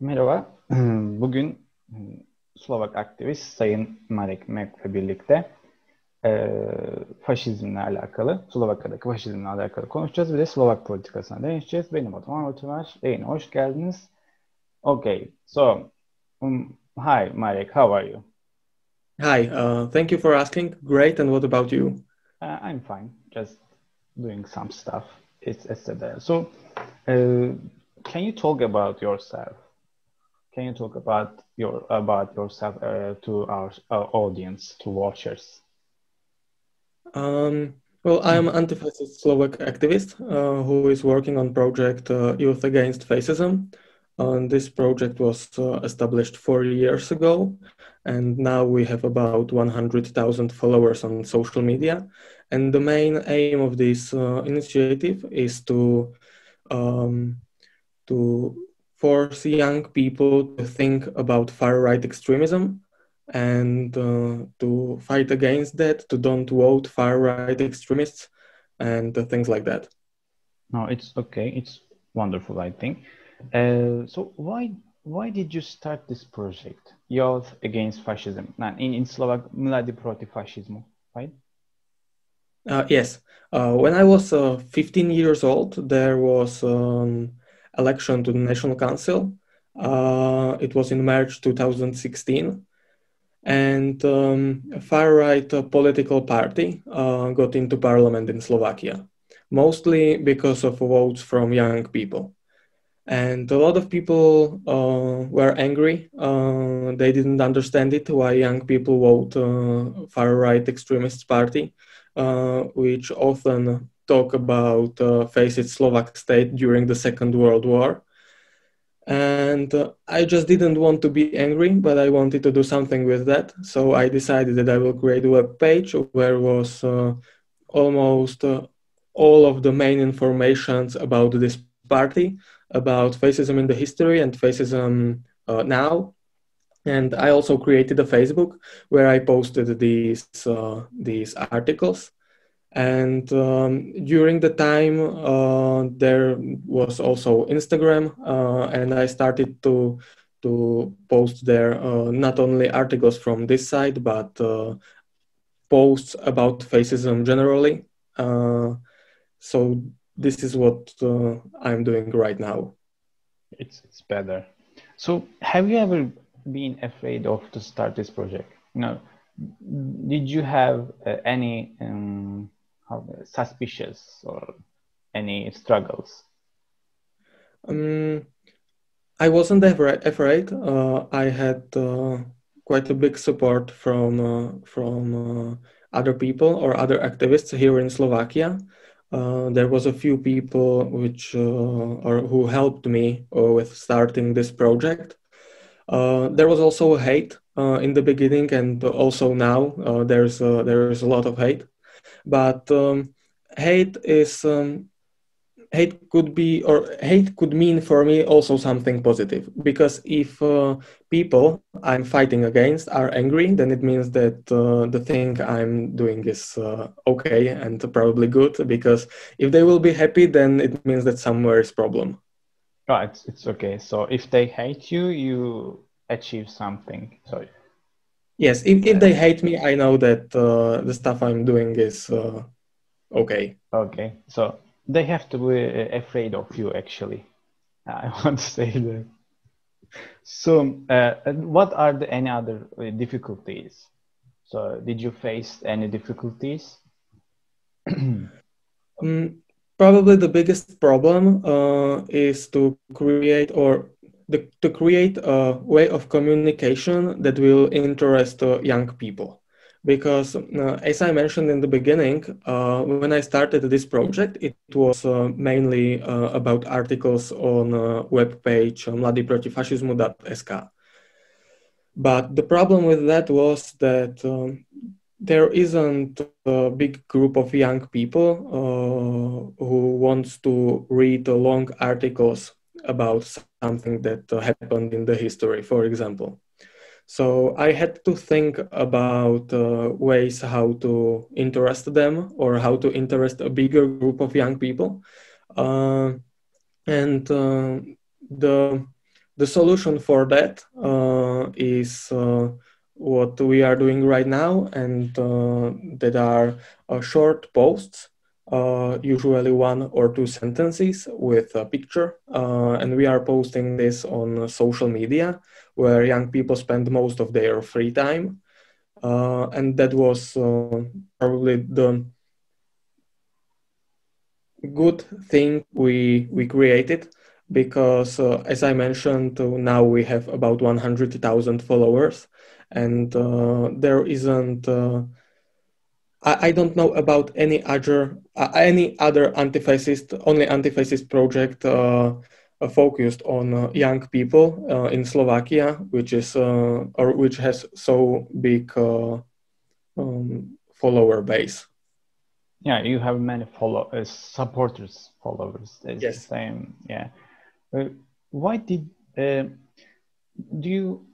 Merhaba. Bugün Slovak aktivist Sayın Marek Mach'la birlikte faşizmle alakalı, Slovakya'daki faşizmle alakalı konuşacağız. Bir de Slovak politikasına değineceğiz. Benim adım Ahmet Ömer. Yayına hoş geldiniz. Okay, so, hi Marek, how are you? Hi, thank you for asking. Great, and what about you? I'm fine, just doing some stuff. It's yesterday. So, uh, can you talk about yourself? Can you talk about yourself to our audience, to watchers? Well, I am Anti-Faşist Slovak activist who is working on project Youth Against Fascism. This project was established 4 years ago, and now we have about 100,000 followers on social media. And the main aim of this initiative is um, to force young people to think about far-right extremism and to fight against that, to don't vote far-right extremists and things like that. No, it's okay. It's wonderful, I think. So why did you start this project, Youth Against Fascism? In Slovak, Mladi proti fašizmu, right? Yes, when I was 15 years old, there was an election to the National Council. It was in March 2016. And a far-right political party got into parliament in Slovakia, mostly because of votes from young people. And a lot of people were angry. They didn't understand it, why young people vote far-right extremist party, which often talk about fascist Slovak state during the Second World War. And I just didn't want to be angry, but I wanted to do something with that. So I decided that I will create a web page where was almost all of the main informations about this party, about fascism in the history and fascism now. And I also created a Facebook where I posted these articles. And during the time, there was also Instagram, and I started to post there not only articles from this side, but posts about fascism generally. So this is what I'm doing right now. It's better. So have you ever been afraid of to start this project? Did you have any suspicious or any struggles? I wasn't ever afraid. I had quite a big support from other people or other activists here in Slovakia. There was a few people who helped me with starting this project. There was also hate in the beginning, and also now there's a lot of hate. But hate is hate could mean for me also something positive, because if people I'm fighting against are angry, then it means that the thing I'm doing is okay and probably good, because if they will be happy, then it means that somewhere is problem. Right, it's okay. So if they hate you, you achieve something. So Yes, if they hate me, I know that the stuff I'm doing is okay. okay, so they have to be afraid of you, actually. I want to say that. So, what are any other difficulties? So, did you face any difficulties? Probably the biggest problem is to create a way of communication that will interest young people. Because as I mentioned in the beginning, when I started this project, it was mainly about articles on web page mladiprotifašizmu.sk. But the problem with that was that there isn't a big group of young people who wants to read long articles about something that happened in the history, for example. So I had to think about ways how to interest them, or how to interest a bigger group of young people. And the the solution for that is what we are doing right now, and that are short posts, usually 1 or 2 sentences with a picture, and we are posting this on social media, where young people spend most of their free time, and that was probably the good thing we created, because as I mentioned, now we have about 100,000 followers, and there isn't I don't know about any other anti-fascist project focused on young people in Slovakia, which has so big follower base. Yeah, you have many followers. It's Yes. the same. Yeah. Why did do you?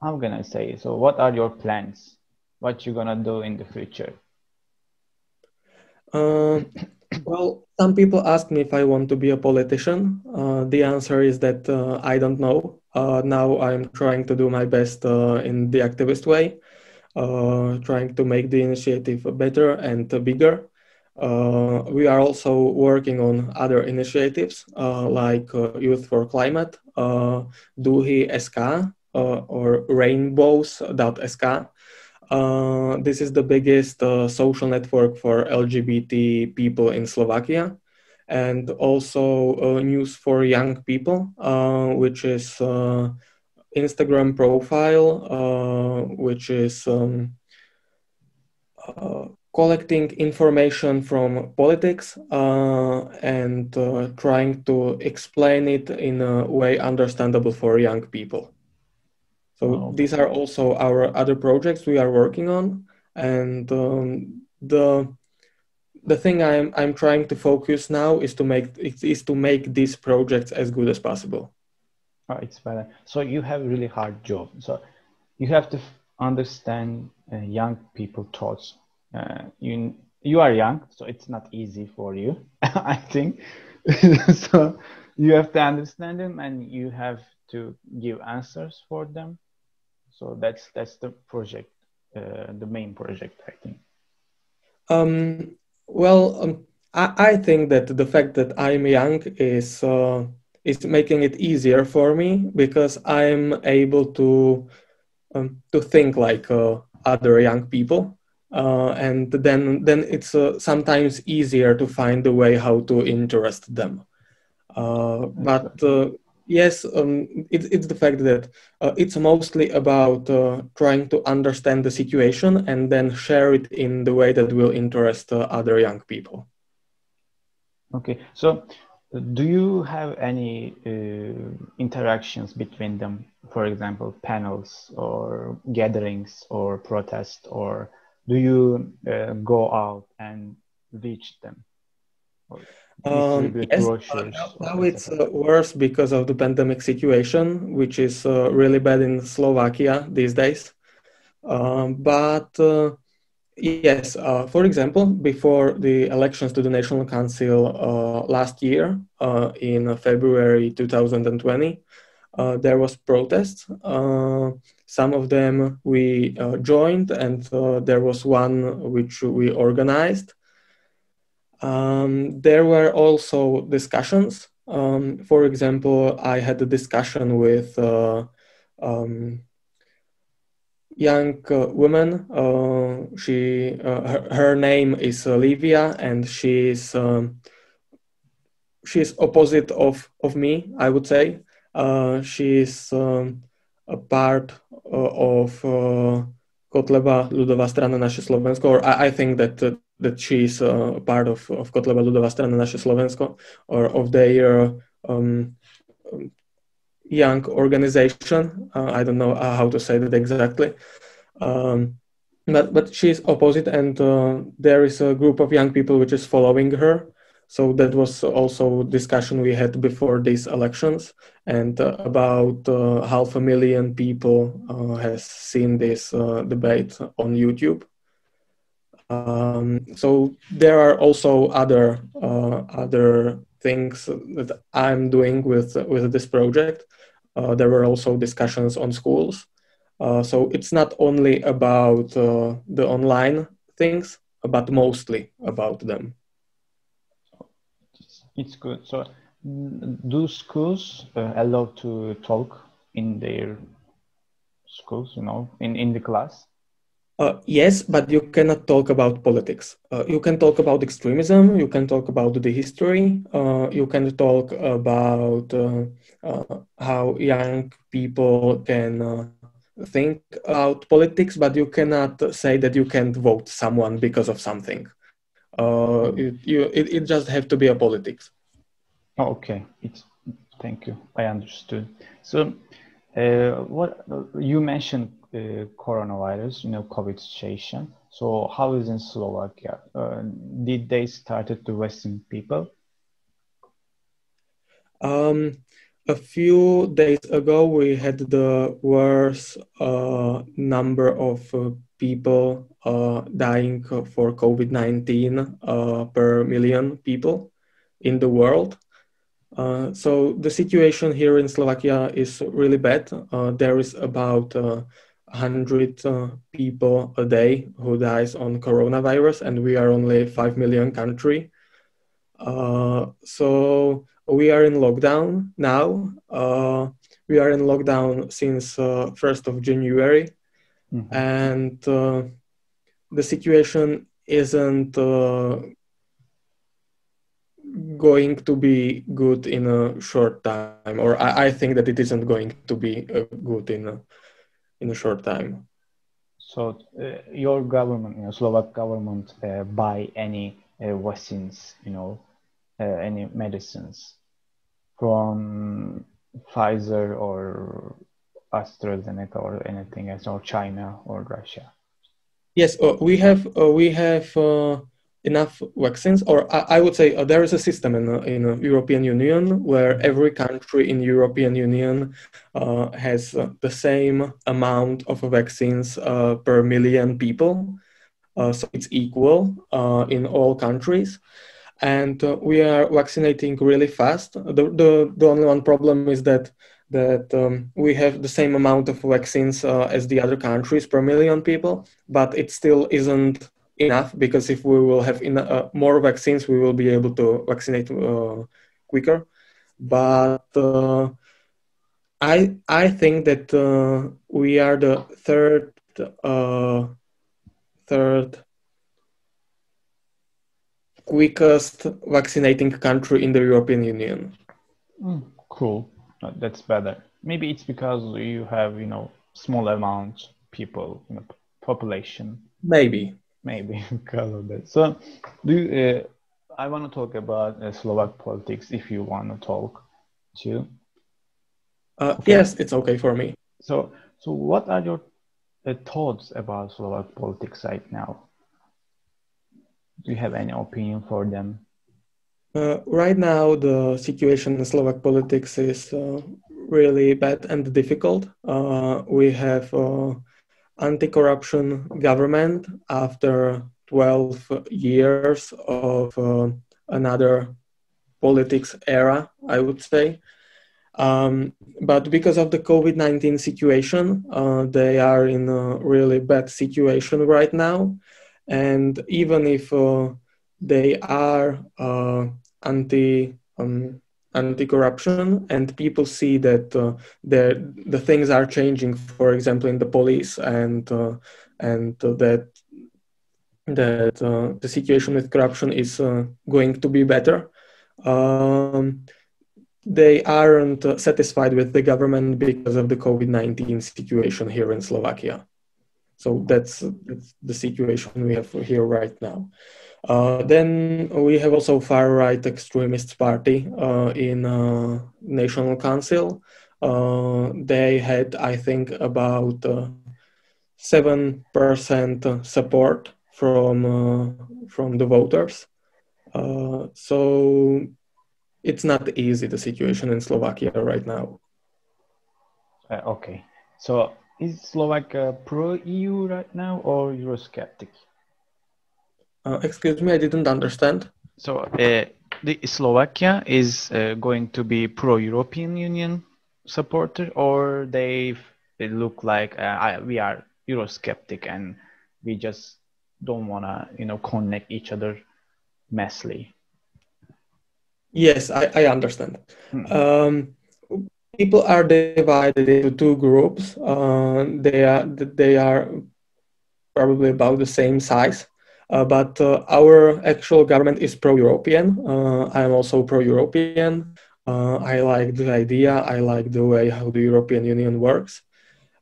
How can I say? So, what are your plans? What you gonna do in the future? Well, some people ask me if I want to be a politician. The answer is that I don't know. Now I'm trying to do my best in the activist way, trying to make the initiative better and bigger. We are also working on other initiatives like Youth for Climate, Duhy.sk, or Rainbows.sk. This is the biggest social network for LGBT people in Slovakia, and also News for Young People, which is Instagram profile, which is collecting information from politics and trying to explain it in a way understandable for young people. So these are also our other projects we are working on, and the thing I'm trying to focus now is to make these projects as good as possible. Oh, it's better. So you have a really hard job. So you have to understand young people thoughts. You are young, so it's not easy for you, I think. So you have to understand them, and you have to give answers for them. So that's the project, the main project, I think. I think that the fact that I'm young is making it easier for me, because I'm able to think like other young people, and then it's sometimes easier to find a way how to interest them. Yes, it's the fact that it's mostly about trying to understand the situation and then share it in the way that will interest other young people. Okay, so do you have any interactions between them? For example, panels or gatherings or protests, or do you go out and reach them? Or distribute brochures? Now it's worse because of the pandemic situation, which is really bad in Slovakia these days. Yes, for example, before the elections to the National Council last year, in February 2020, there was protests. Some of them we joined, and there was one which we organized. There were also discussions. For example, I had a discussion with young woman. Her name is Livia, and she's opposite of me, I would say. She's a part of Kotleba ľudová strana naše Slovensko, or I think that she's a part of Kotleba ľudová strana naše Slovensko, or of their young organization. I don't know how to say that exactly. But she's opposite, and there is a group of young people which is following her. So that was also discussion we had before these elections, and about 500,000 people has seen this debate on YouTube. So there are also other things that I'm doing with this project. There were also discussions on schools. So it's not only about the online things, but mostly about them. It's good. So, do schools allow to talk in their schools, in the class? Yes, but you cannot talk about politics. You can talk about extremism, you can talk about the history, you can talk about how young people can think about politics, but you cannot say that you can't vote someone because of something. It just have to be a politics. Oh, okay. Thank you. I understood. So, what you mentioned coronavirus, COVID situation. So, how is in Slovakia? Did they started to vaccinate people? A few days ago, we had the worst number of people dying for COVID-19 per million people in the world. So the situation here in Slovakia is really bad. There is about 100 people a day who dies on coronavirus, and we are only 5 million country. So we are in lockdown now. We are in lockdown since 1st of January, and the situation isn't going to be good in a short time, or I think that it isn't going to be good in a short time. So your government, Slovak government, buy any vaccines, any medicines from Pfizer or AstraZeneca or anything else, or China or Russia? Yes, we have enough vaccines, or I would say there is a system in the European Union where every country in European Union has the same amount of vaccines per million people. So it's equal in all countries. And we are vaccinating really fast. The only one problem is that we have the same amount of vaccines as the other countries per million people, but it still isn't enough, because if we will have more vaccines, we will be able to vaccinate quicker. But I think that we are the third quickest vaccinating country in the European Union. Cool. That's better. Maybe it's because you have, small amount people, population. Maybe because of that. So, I want to talk about Slovak politics. If you want to talk too. Okay. Yes, it's okay for me. So what are your thoughts about Slovak politics right now? Do you have any opinion for them? Right now, the situation in Slovak politics is really bad and difficult. We have anti-corruption government after 12 years of another politics era, I would say. But because of the COVID-19 situation, they are in a really bad situation right now. And even if they are anti-corruption, and people see that the things are changing, for example, in the police, and that the situation with corruption is going to be better. They aren't satisfied with the government because of the COVID-19 situation here in Slovakia. So that's the situation we have here right now. Then we have also far-right extremist party in National Council. They had, I think, about 7% support from the voters. So it's not easy, the situation in Slovakia right now. Okay. So is Slovakia pro-EU right now or Eurosceptic? Excuse me, I didn't understand. So the Slovakia is going to be pro-European Union supporter, or they look like we are Eurosceptic and we just don't want to connect each other messily? Yes, I understand. People are divided into two groups. They are probably about the same size, but our actual government is pro-European. I am also pro-European. I like the idea. I like the way how the European Union works.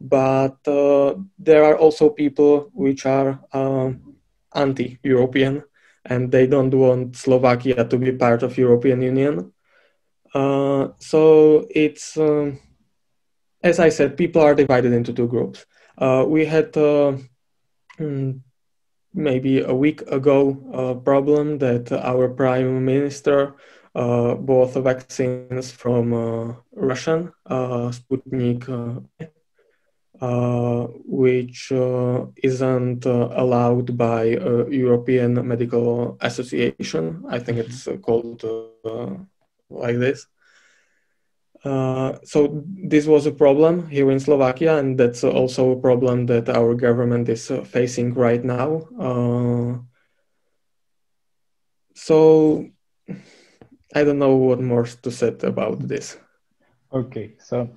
But there are also people which are anti-European, and they don't want Slovakia to be part of European Union. So it's, as I said, people are divided into two groups. We had maybe a week ago a problem that our prime minister bought vaccines from Russian Sputnik, which isn't allowed by European Medical Association. I think it's called like this. So this was a problem here in Slovakia, and that's also a problem that our government is facing right now. So I don't know what more to say about this. Okay, so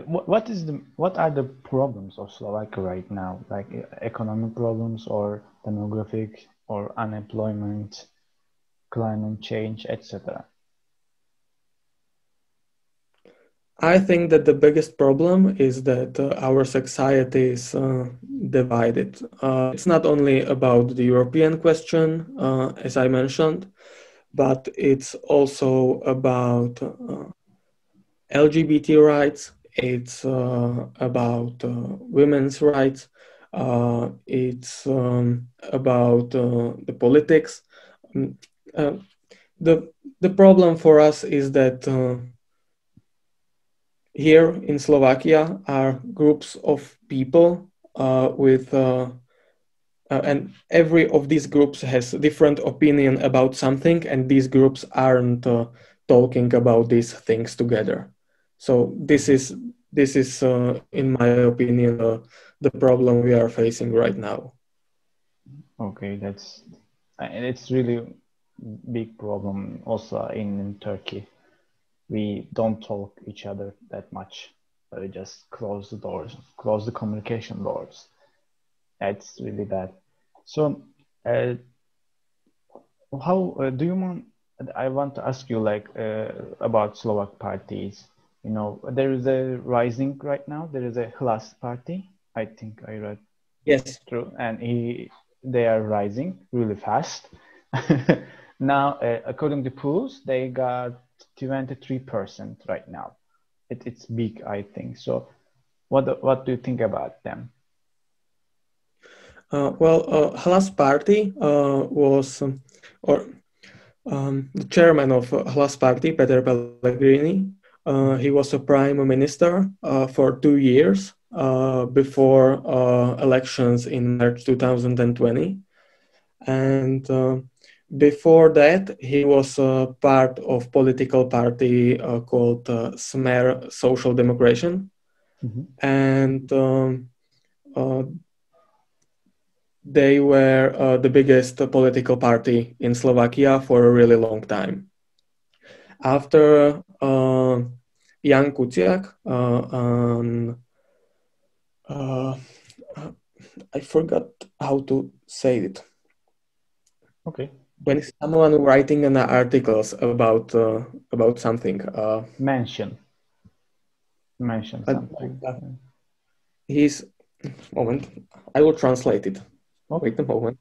what are the problems of Slovakia right now, like economic problems or demographic or unemployment, climate change, etc.? I think that the biggest problem is that our society is divided. It's not only about the European question, as I mentioned, but it's also about LGBT rights. It's about women's rights. It's about the politics. The problem for us is that here in Slovakia are groups of people and every of these groups has a different opinion about something, and these groups aren't talking about these things together. So this is in my opinion the problem we are facing right now. Okay, it's really big problem also in Turkey. We don't talk each other that much. We just close the doors, close the communication doors. It's really bad. So, how do you want? I want to ask you about Slovak parties. There is a rising right now. There is a Hlas party. I think I read. Yes, true, and they are rising really fast. Now, according to polls, they got 23% right now. It's big, I think. So, what do you think about them? Hlas party was, the chairman of Hlas party, Peter Pellegrini. He was a prime minister for 2 years before elections in March 2020. And before that, he was part of political party called Smer Social Democration. And they were the biggest political party in Slovakia for a really long time. After Jan Kuciak, I forgot how to say it. Okay. When someone writing an articles about something, mention something. He's moment. I will translate it. Okay. Wait a moment.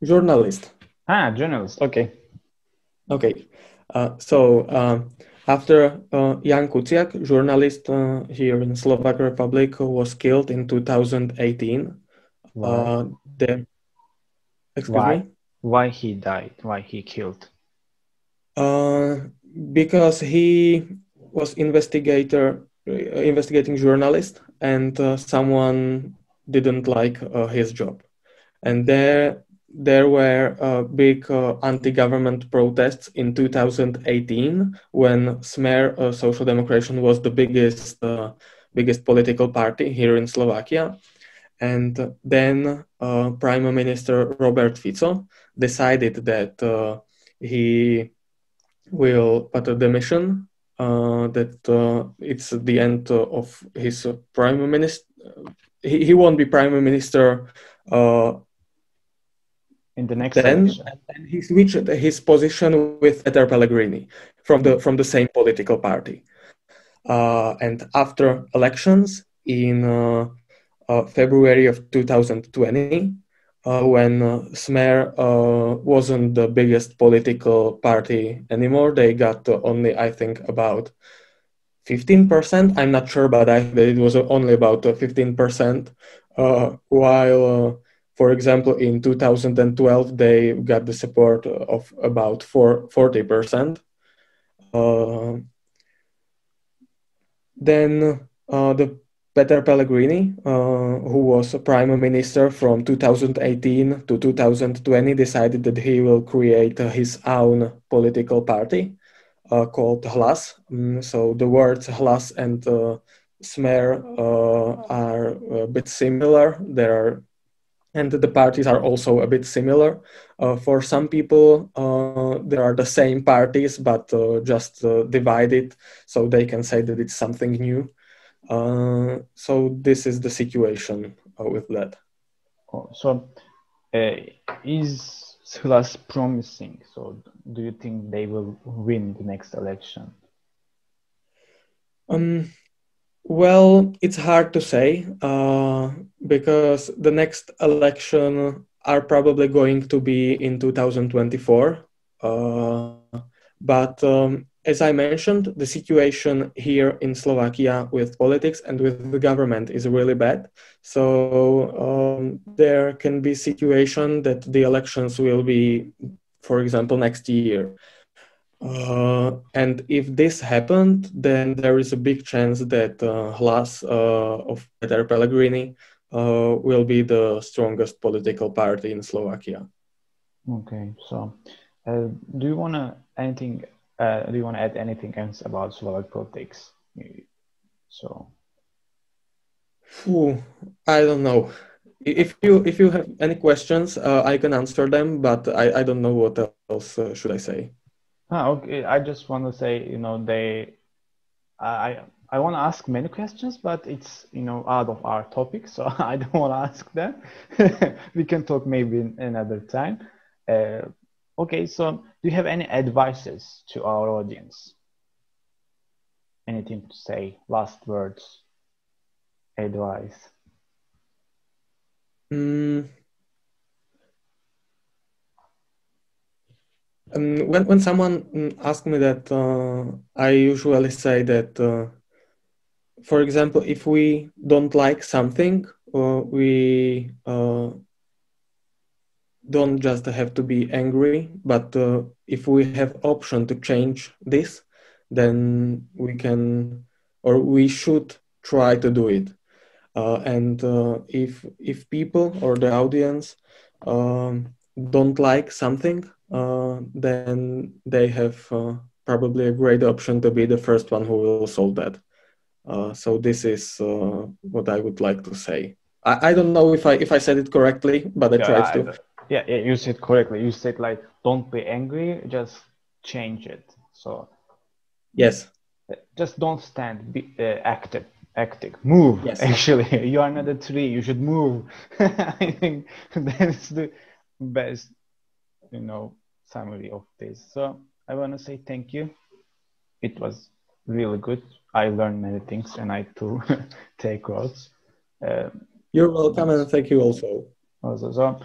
Journalist. Journalist. Okay. Okay. After Jan Kuciak, journalist here in Slovak Republic, was killed in 2018. Excuse me? Why he died? Why he killed? Because he was investigating journalist, and someone didn't like his job, and there there were big anti-government protests in 2018 when Smer Social Democration was the biggest political party here in Slovakia. And then Prime Minister Robert Fico decided that he will put a demission, that it's the end of his prime minister. He won't be prime minister in the next then, election. and he switched his position with Peter Pellegrini from the same political party. And after elections in February of 2020, when Smer wasn't the biggest political party anymore, they got only, I think, about 15%. I'm not sure, but it was only about 15%. While, for example, in 2012, they got the support of about 40%. Then the Peter Pellegrini, who was prime minister from 2018 to 2020, decided that he will create his own political party called Hlas. So the words Hlas and Smer are a bit similar. And the parties are also a bit similar. For some people, there are the same parties, but just divided, so they can say that it's something new. So this is the situation with that. So is Hlas promising? So do you think they will win the next election? Well, it's hard to say because the next election are probably going to be in 2024. But as I mentioned, the situation here in Slovakia with politics and with the government is really bad. So there can be situation that the elections will be, for example, next year. And if this happened, then there is a big chance that Hlas of Peter Pellegrini will be the strongest political party in Slovakia. Okay, so do you want to add anything else about Slovak politics? So, I don't know. If you have any questions, I can answer them, but I don't know what else should I say. Okay. I just want to say, I want to ask many questions, but it's out of our topic, so I don't want to ask them. We can talk maybe another time. Okay, so do you have any advices to our audience? Anything to say? Last words? Advice? When someone asks me that, I usually say that, for example, if we don't like something, we don't just have to be angry, but if we have option to change this, then we can, or we should try to do it. And if people or the audience don't like something, then they have probably a great option to be the first one who will solve that. So this is what I would like to say. I don't know if I said it correctly, but I tried to. Yeah, you said correctly. You said like, don't be angry, just change it. So yes, just don't stand, be active, move. Yes. Actually, you are not a tree, you should move. I think that's the best summary of this. So I want to say thank you. It was really good. I learned many things and I too take notes. You're welcome, and thank you also. So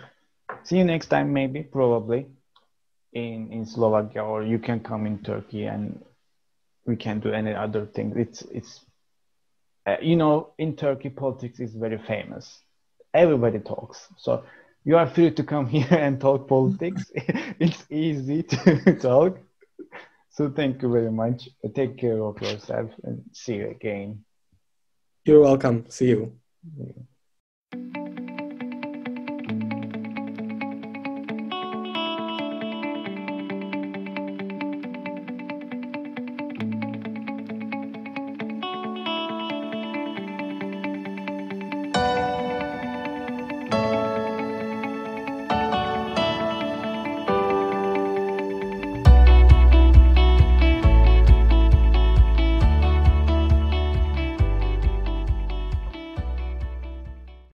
see you next time, maybe, probably in Slovakia, or you can come in Turkey and we can do any other thing. It's in Turkey, politics is very famous. Everybody talks. So you are free to come here and talk politics. It's easy to talk. So thank you very much. Take care of yourself and see you again. You're welcome. See you. See you.